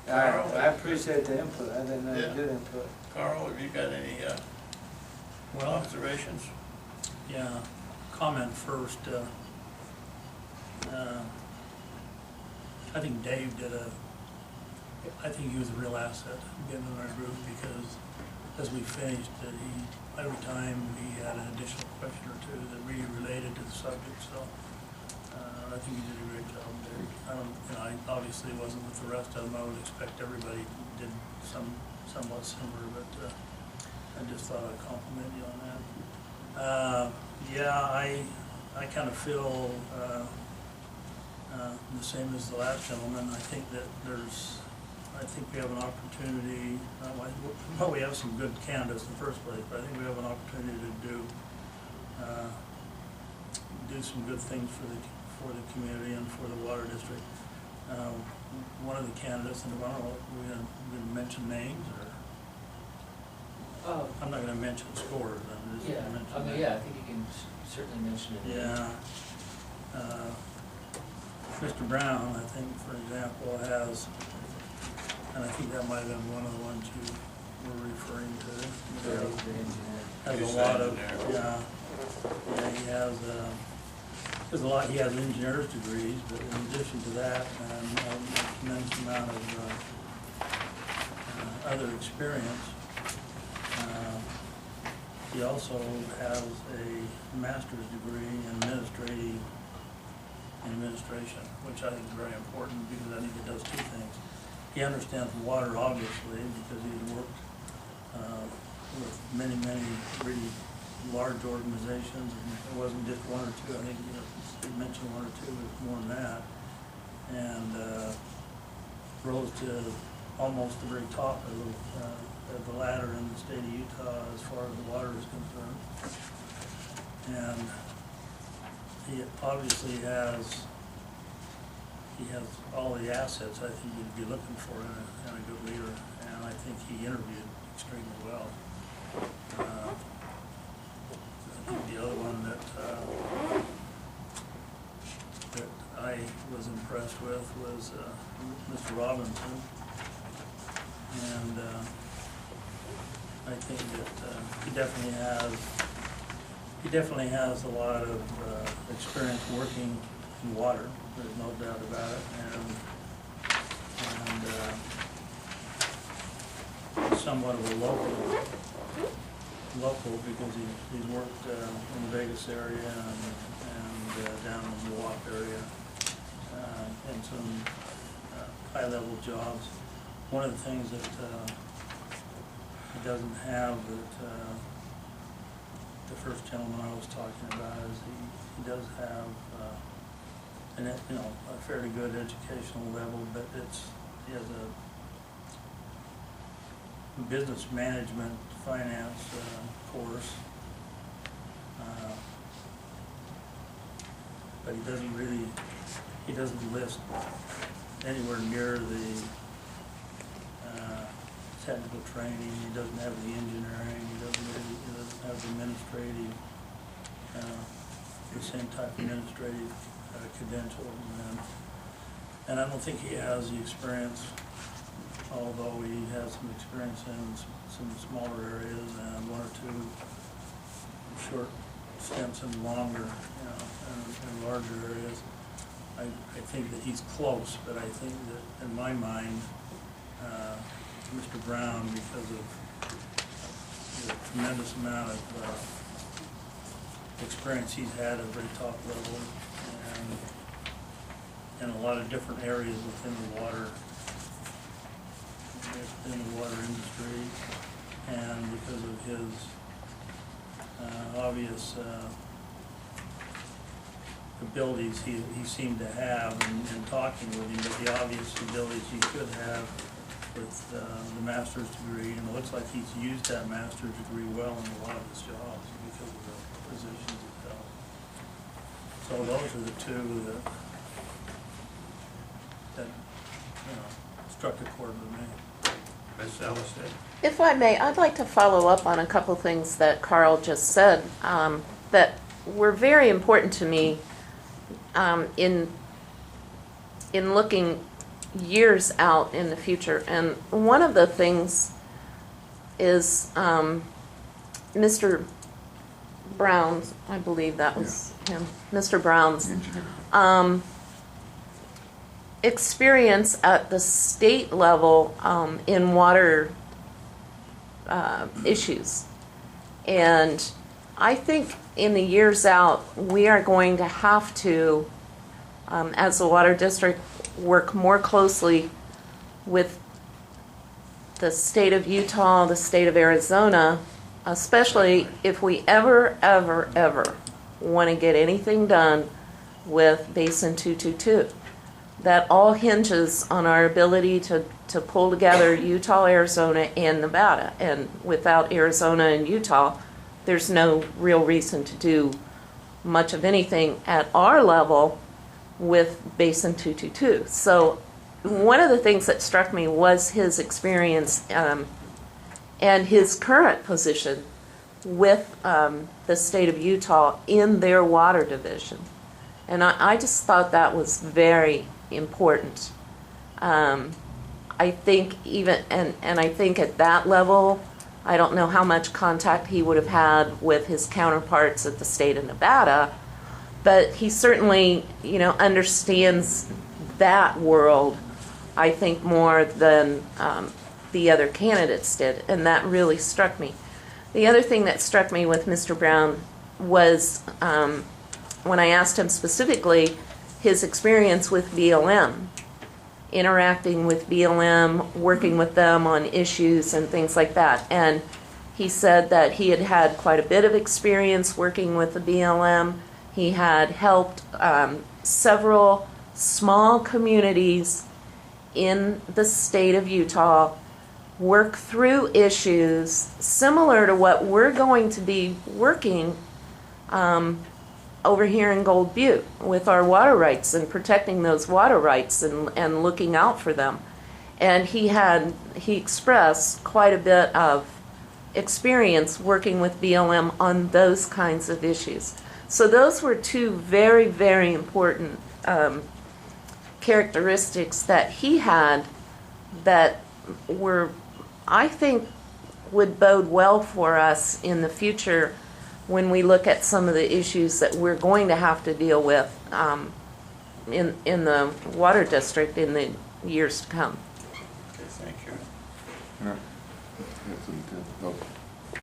I appreciate the input. I think that's Yeah. good input. Carl, have you got any observations? Yeah, comment first. I think Dave I think he was a real asset getting in our group, because as we finished, every time he had an additional question or two that really related to the subject. So I think he did a great job there. I obviously wasn't with the rest of them. I would expect everybody did somewhat similar, but I just thought I'd compliment you on that. Yeah, I kind of feel the same as the last gentleman. I think that I think we have an opportunity. Well, we have some good candidates in the first place, but I think we have an opportunity to do some good things for the community and for the water district. One of the candidates, and I don't know, we're going to mention names, or I'm not going to mention scores. I'm just going to mention names. Yeah, I think you can certainly mention it. Yeah. Mr. Brown, I think, for example, has, and I think that might have been one of the ones you were referring to. Has a lot of, he has there's a lot. He has engineer's degrees, but in addition to that, a tremendous amount of other experience. He also has a master's degree in administration, which I think is very important, because I think it does two things. He understands water, obviously, because he's worked with many really large organizations, and it wasn't just one or two. I think he mentioned one or two, but it's more than that. And rose to almost the very top of the ladder in the state of Utah as far as the water is concerned. And he obviously has all the assets I think you'd be looking for in a good leader, and I think he interviewed extremely well. I think the other one that I was impressed with was Mr. Robinson, and I think that he definitely has a lot of experience working in water. There's no doubt about it, and somewhat of a local because he's worked in the Vegas area and down in the Milwaukee area in some high-level jobs. One of the things that he doesn't have that the first gentleman I was talking about is he does have a fairly good educational level, but he has a business management finance course, but he doesn't list anywhere near the technical training. He doesn't have the engineering. He doesn't have the administrative, the same type of administrative credentials, and I don't think he has the experience, although he has some experience in some smaller areas and one or two short stints in longer, and larger areas. I think that he's close, but I think that in my mind, Mr. Brown, because of the tremendous amount of experience he's had at a very top level and in a lot of different areas within the water industry, and because of his obvious abilities he seemed to have in talking with him, but the obvious abilities he could have with the master's degree, and it looks like he's used that master's degree well in a lot of his jobs because of the positions he's held. So those are the two that struck a chord with me. Ms. Allison? If I may, I'd like to follow up on a couple things that Carl just said that were very important to me in looking years out in the future. And one of the things is Mr. Brown's, I believe that was him, Mr. Brown's experience at the state level in water issues. And I think in the years out, we are going to have to, as a water district, work more closely with the state of Utah, the state of Arizona, especially if we ever want to get anything done with Basin 222. That all hinges on our ability to pull together Utah, Arizona, and Nevada. And without Arizona and Utah, there's no real reason to do much of anything at our level with Basin 222. So one of the things that struck me was his experience and his current position with the state of Utah in their water division. And I just thought that was very important. I think even, and I think at that level, I don't know how much contact he would have had with his counterparts at the state of Nevada, but he certainly, understands that world, I think, more than the other candidates did, and that really struck me. The other thing that struck me with Mr. Brown was when I asked him specifically his experience with BLM, interacting with BLM, working with them on issues and things like that. And he said that he had had quite a bit of experience working with the BLM. He had helped several small communities in the state of Utah work through issues similar to what we're going to be working over here in Gold Butte with our water rights and protecting those water rights and looking out for them. And he expressed quite a bit of experience working with BLM on those kinds of issues. So those were two very, very important characteristics that he had that were, I think, would bode well for us in the future when we look at some of the issues that we're going to have to deal with in the water district in the years to come. Okay, thank you. All right.